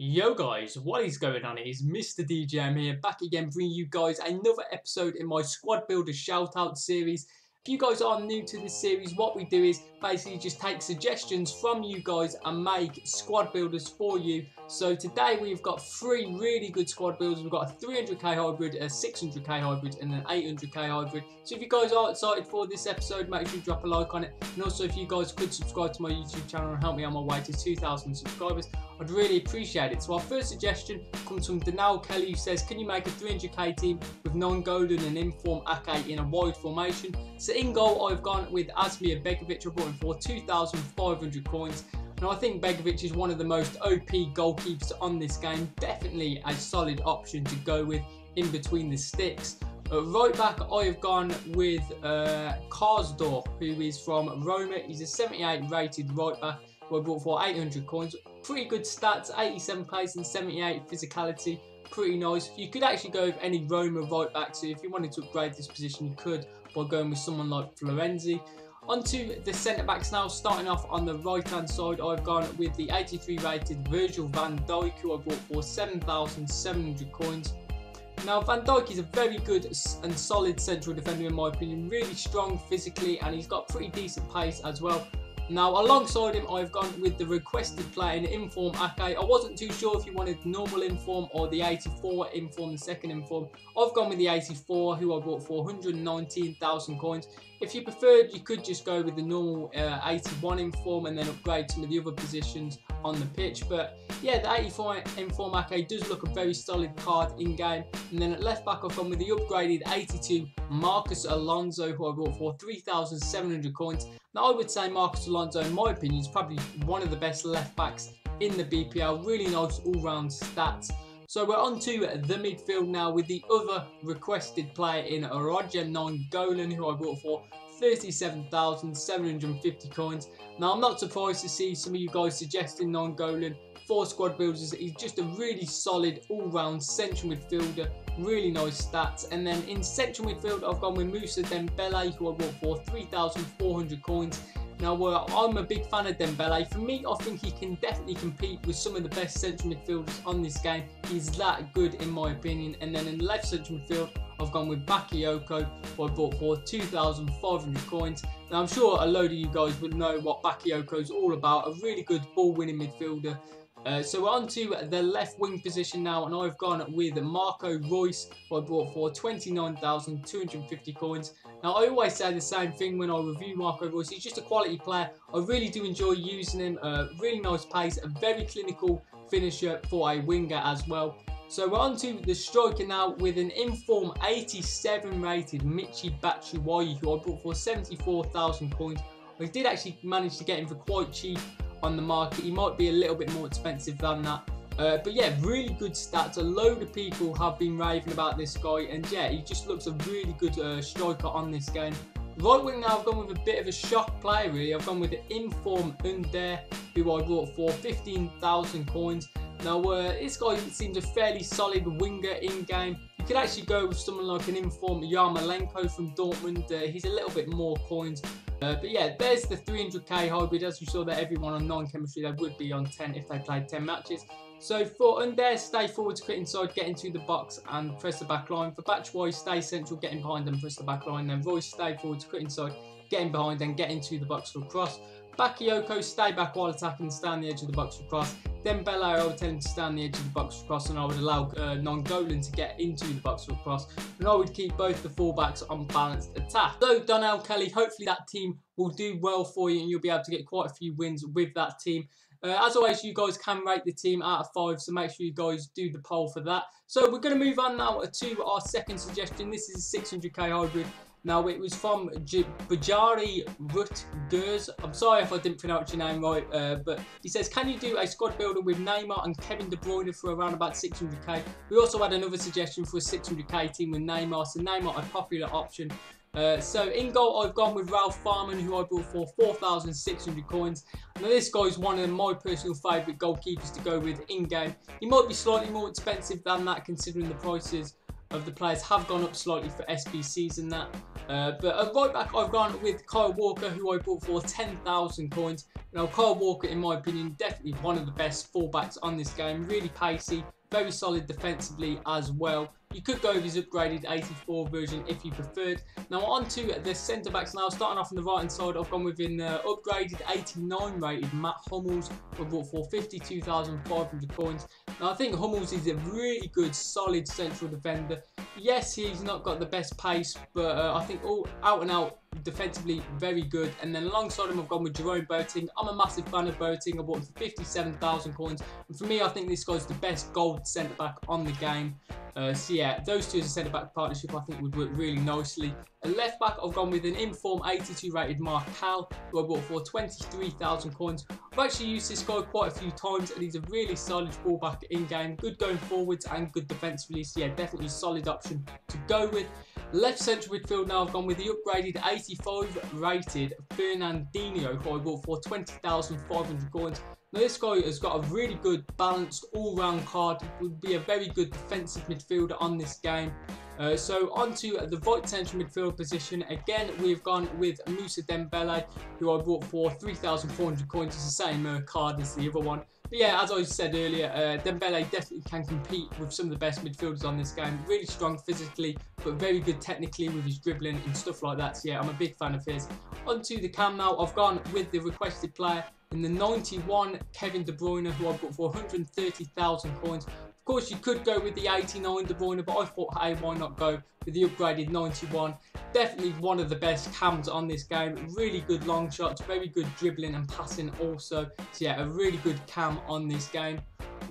Yo guys, what is going on? It is Mr. DJM here, back again bringing you guys another episode in my Squad Builder Shoutout series. If you guys are new to this series, what we do is basically just take suggestions from you guys and make squad builders for you. So today we've got three really good squad builders. We've got a 300k hybrid, a 600k hybrid and an 800k hybrid. So if you guys are excited for this episode, make sure you drop a like on it. And also if you guys could subscribe to my YouTube channel and help me on my way to 2,000 subscribers, I'd really appreciate it. So our first suggestion comes from Danelle Kelly, who says, can you make a 300k team with non-golden and inform Ake in a wide formation? So in goal, I've gone with Asmir Begovic. I brought him for 2,500 coins. And I think Begovic is one of the most OP goalkeepers on this game. Definitely a solid option to go with in between the sticks. Right back, I have gone with Karsdorp, who is from Roma. He's a 78 rated right back, who I bought for 800 coins. Pretty good stats, 87 pace and 78 physicality. Pretty nice. You could actually go with any Roma right back, so if you wanted to upgrade this position, you could by going with someone like Florenzi. Onto the centre backs now, starting off on the right hand side, I've gone with the 83 rated Virgil van Dijk, who I bought for 7,700 coins. Now Van Dijk is a very good and solid central defender in my opinion, really strong physically and he's got pretty decent pace as well. Now alongside him I've gone with the requested player in inform Ake. I wasn't too sure if you wanted normal inform or the 84 inform, the second inform. I've gone with the 84, who I bought for 119,000 coins. If you preferred, you could just go with the normal 81 inform and then upgrade some of the other positions on the pitch. But yeah, the 84 inform Ake does look a very solid card in game. And then at left back I've gone with the upgraded 82 Marcus Alonso, who I bought for 3,700 coins. Now I would say Marcus Alonso, in my opinion, is probably one of the best left backs in the BPL. Really nice all-round stats. So we're on to the midfield now with the other requested player in Roger Nainggolan, who I bought for 37,750 coins. Now I'm not surprised to see some of you guys suggesting Nainggolan for squad builders. He's just a really solid all-round central midfielder, really nice stats. And then in central midfield I've gone with Moussa Dembele, who I bought for 3,400 coins. Now I'm a big fan of Dembele. For me, I think he can definitely compete with some of the best central midfielders on this game. He's that good in my opinion. And then in the left central midfield I've gone with Bakayoko, who I bought for 2,500 coins. Now I'm sure a load of you guys would know what Bakayoko is all about, a really good ball winning midfielder. So we're on to the left wing position now, and I've gone with Marco Reus, who I bought for 29,250 coins. Now I always say the same thing when I review Marco Reus. He's just a quality player. I really do enjoy using him. Really nice pace, a very clinical finisher for a winger as well. So we're on to the striker now with an inform 87 rated Michy Batshuayi, who I bought for 74,000 coins. I did actually manage to get him for quite cheap on the market. He might be a little bit more expensive than that. But yeah, really good stats. A load of people have been raving about this guy, and yeah, he just looks a really good striker on this game. Right wing now, I've gone with a bit of a shock player really. I've gone with the inform Under, who I bought for 15,000 coins. Now this guy seems a fairly solid winger in game. You could actually go with someone like an inform Yarmolenko from Dortmund. He's a little bit more coins. But yeah, there's the 300k hybrid. As you saw there, everyone on 9 chemistry, they would be on 10 if they played 10 matches. So for Under, stay forward to cut inside, get into the box and press the back line. For Batshuayi, stay central, get in behind and press the back line. Then Royce, stay forward to cut inside, get in behind and get into the box for a cross. Bakayoko, stay back while attacking, stay on the edge of the box for cross. Dembele, I would tell him to stay on the edge of the box for cross, and I would allow Nainggolan to get into the box for cross. And I would keep both the fullbacks on balanced attack. So Danelle Kelly, hopefully that team will do well for you and you'll be able to get quite a few wins with that team. As always, you guys can rate the team out of 5, so make sure you guys do the poll for that. So we're going to move on now to our second suggestion. This is a 600k hybrid. Now it was from Bajari Rutgers. I'm sorry if I didn't pronounce your name right, but he says, can you do a squad builder with Neymar and Kevin De Bruyne for around about 600k? We also had another suggestion for a 600k team with Neymar, so Neymar a popular option. So in goal I've gone with Ralph Farman, who I bought for 4,600 coins. Now this guy is one of my personal favourite goalkeepers to go with in game. He might be slightly more expensive than that considering the prices of the players have gone up slightly for SBCs and that. But at right back, I've gone with Kyle Walker, who I bought for 10,000 coins. Now, Kyle Walker, in my opinion, definitely one of the best fullbacks on this game. Really pacey, very solid defensively as well. You could go with his upgraded 84 version if you preferred. Now on to the centre backs now. Starting off on the right hand side, I've gone with an upgraded 89 rated Matt Hummels. I bought for 52,500 coins. Now I think Hummels is a really good solid central defender. Yes, he's not got the best pace, but I think all out and out defensively very good. And then alongside him, I've gone with Jerome Boateng. I'm a massive fan of Boateng. I bought him for 57,000 coins. And for me, I think this guy's the best gold centre back on the game. So yeah, those two as a centre back partnership I think would work really nicely. At left back, I've gone with an inform 82 rated Mark Cal, who I bought for 23,000 coins. I've actually used this guy quite a few times, and he's a really solid fullback in game. Good going forwards and good defensively. So yeah, definitely a solid option to go with. Left central midfield now, I've gone with the upgraded 85 rated Fernandinho, who I bought for 20,500 coins. Now this guy has got a really good balanced all-round card, would be a very good defensive midfielder on this game. So on to the right central midfield position. Again, we've gone with Moussa Dembele, who I bought for 3,400 coins. It's the same card as the other one. But yeah, as I said earlier, Dembele definitely can compete with some of the best midfielders on this game. Really strong physically, but very good technically with his dribbling and stuff like that. So yeah, I'm a big fan of his. On to the cam now. I've gone with the requested player in the 91 Kevin De Bruyne, who I bought for 130,000 coins. Of course, you could go with the 89 De Bruyne, but I thought, hey, why not go with the upgraded 91? Definitely one of the best cams on this game. Really good long shots, very good dribbling and passing also. So yeah, a really good cam on this game.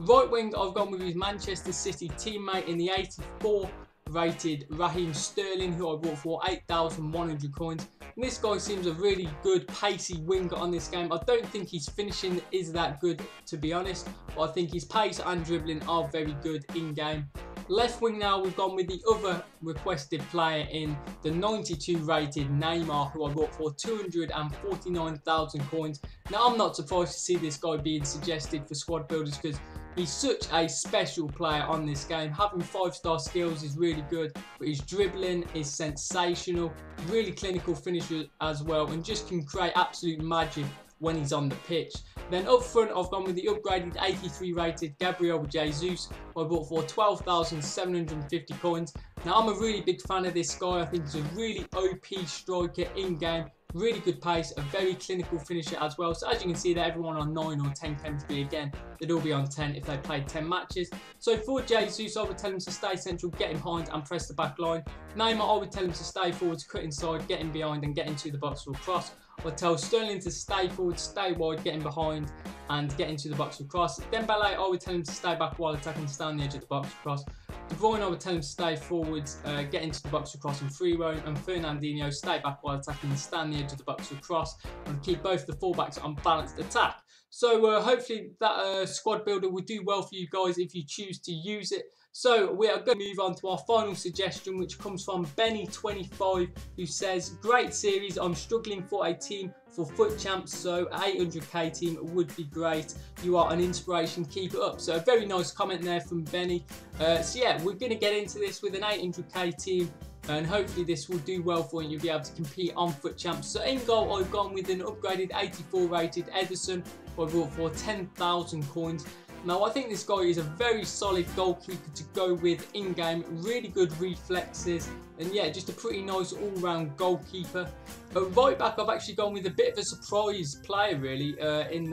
Right wing, I've gone with his Manchester City teammate in the 84 rated Raheem Sterling, who I bought for 8,100 coins. And this guy seems a really good pacey winger on this game. I don't think his finishing is that good, to be honest, but I think his pace and dribbling are very good in game. Left wing now, we've gone with the other requested player in the 92 rated Neymar, who I bought for 249,000 coins. Now I'm not surprised to see this guy being suggested for squad builders, because he's such a special player on this game. Having 5-star skills is really good, but his dribbling is sensational. Really clinical finisher as well, and just can create absolute magic when he's on the pitch. Then up front, I've gone with the upgraded 83 rated Gabriel Jesus, who I bought for 12,750 coins. Now I'm a really big fan of this guy. I think he's a really OP striker in game. Really good pace, a very clinical finisher as well. So as you can see there, everyone on 9 or 10 chemistry again, they'd all be on 10 if they played 10 matches. So for Jesus, I would tell him to stay central, get in behind and press the back line. Neymar, I would tell him to stay forwards, cut inside, get in behind and get into the box for a cross. I would tell Sterling to stay forward, stay wide, get in behind and get into the box for cross. Dembele, I would tell him to stay back while attacking, stay on the edge of the box for cross. De Bruyne, I would tell him to stay forwards, get into the box for cross and free roam. And Fernandinho, stay back while attacking, stay on the edge of the box for cross, and keep both the fullbacks on balanced attack. So hopefully that squad builder will do well for you guys if you choose to use it. So we are going to move on to our final suggestion, which comes from Benny25, who says, great series, I'm struggling for a team for FUT champs, so 800k team would be great. You are an inspiration, keep it up. So a very nice comment there from Benny. So yeah, we're going to get into this with an 800k team, and hopefully this will do well for you. You'll be able to compete on FUT champs. So in goal, I've gone with an upgraded 84 rated Ederson, who I bought for 10,000 coins. Now I think this guy is a very solid goalkeeper to go with in game, really good reflexes, and yeah, just a pretty nice all-round goalkeeper. But right back, I've actually gone with a bit of a surprise player really, in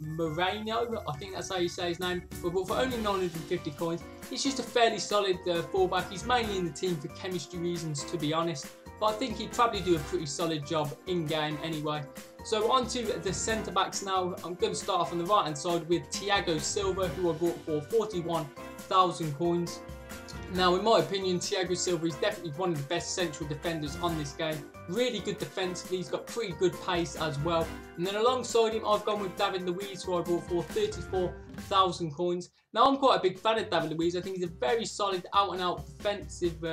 Moreno, I think that's how you say his name, but for only 950 coins. He's just a fairly solid fullback. He's mainly in the team for chemistry reasons, to be honest, but I think he'd probably do a pretty solid job in game anyway. So on to the centre backs now. I'm going to start off on the right hand side with Thiago Silva, who I bought for 41,000 coins. Now in my opinion, Thiago Silva is definitely one of the best central defenders on this game. Really good defensively, he's got pretty good pace as well. And then alongside him, I've gone with David Luiz, who I bought for 34,000 coins. Now I'm quite a big fan of David Luiz. I think he's a very solid out and out defensive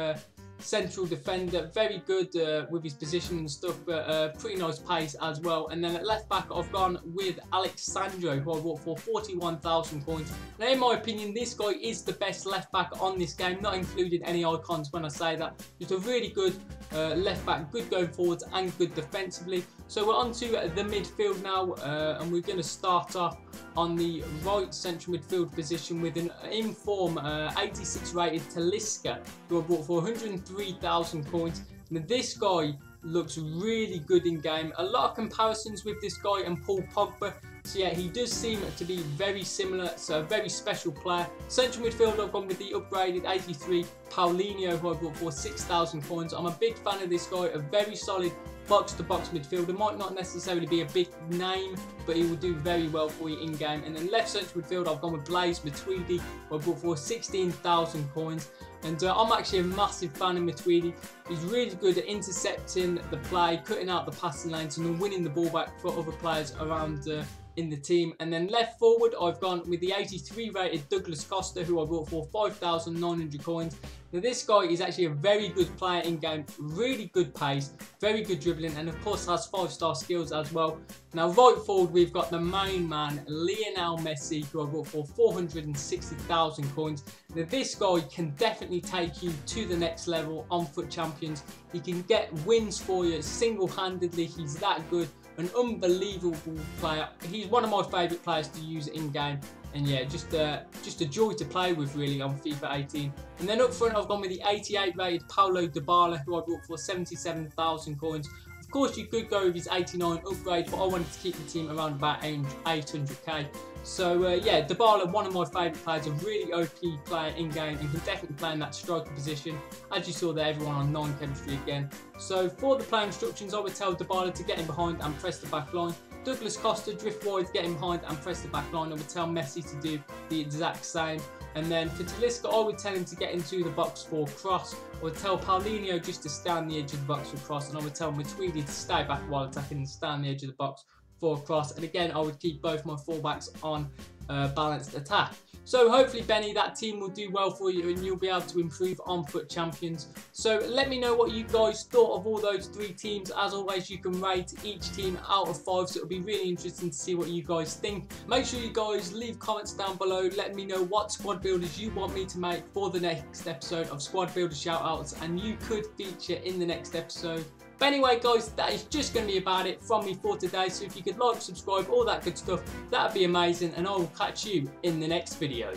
central defender, very good with his position and stuff, but pretty nice pace as well. And then at left back, I've gone with Alexandro, who I bought for 41,000 coins. Now, in my opinion, this guy is the best left back on this game, not including any icons when I say that. Just a really good left back, good going forwards and good defensively. So we're on to the midfield now, and we're going to start off on the right central midfield position with an in-form 86 rated Talisca, who I bought for 103,000 coins. Now this guy looks really good in game. A lot of comparisons with this guy and Paul Pogba. So yeah, he does seem to be very similar, so a very special player. Central midfield, I've gone with the upgraded 83 Paulinho, who I bought for 6,000 coins. I'm a big fan of this guy, a very solid box-to-box midfielder. Might not necessarily be a big name, but he will do very well for you in-game. And then left central midfield, I've gone with Blaise Matuidi, who I bought for 16,000 coins. And I'm actually a massive fan of Matuidi. He's really good at intercepting the play, cutting out the passing lanes, and then winning the ball back for other players around in the team. And then left forward, I've gone with the 83 rated Douglas Costa, who I bought for 5,900 coins. Now this guy is actually a very good player in game, really good pace, very good dribbling, and of course has 5-star skills as well. Now right forward, we've got the main man, Lionel Messi, who I bought for 460,000 coins. Now this guy can definitely take you to the next level on Foot Champions. He can get wins for you single-handedly. He's that good. An unbelievable player. He's one of my favourite players to use in game, and yeah, just a joy to play with really on FIFA 18. And then up front, I've gone with the 88 rated Paulo Dybala, who I bought for 77,000 coins. Of course, you could go with his 89 upgrade, but I wanted to keep the team around about 800k. So yeah, Dybala, one of my favourite players, a really OP player in game, and can definitely play in that striker position. As you saw there, everyone on 9 chemistry again. So for the play instructions, I would tell Dybala to get in behind and press the back line. Douglas Costa, drift wide, get in behind and press the back line. I would tell Messi to do the exact same. And then for Talisca, I would tell him to get into the box for cross. I would tell Paulinho just to stay on the edge of the box for cross. And I would tell Matuidi to stay back while attacking and stay on the edge of the box for cross. And again, I would keep both my fullbacks on balanced attack. So hopefully, Benny, that team will do well for you and you'll be able to improve on Foot Champions. So let me know what you guys thought of all those 3 teams. As always, you can rate each team out of 5, so it'll be really interesting to see what you guys think. Make sure you guys leave comments down below. Let me know what squad builders you want me to make for the next episode of Squad Builder Shoutouts, and you could feature in the next episode. But anyway, guys, that is just going to be about it from me for today. So if you could like, subscribe, all that good stuff, that'd be amazing. And I will catch you in the next video.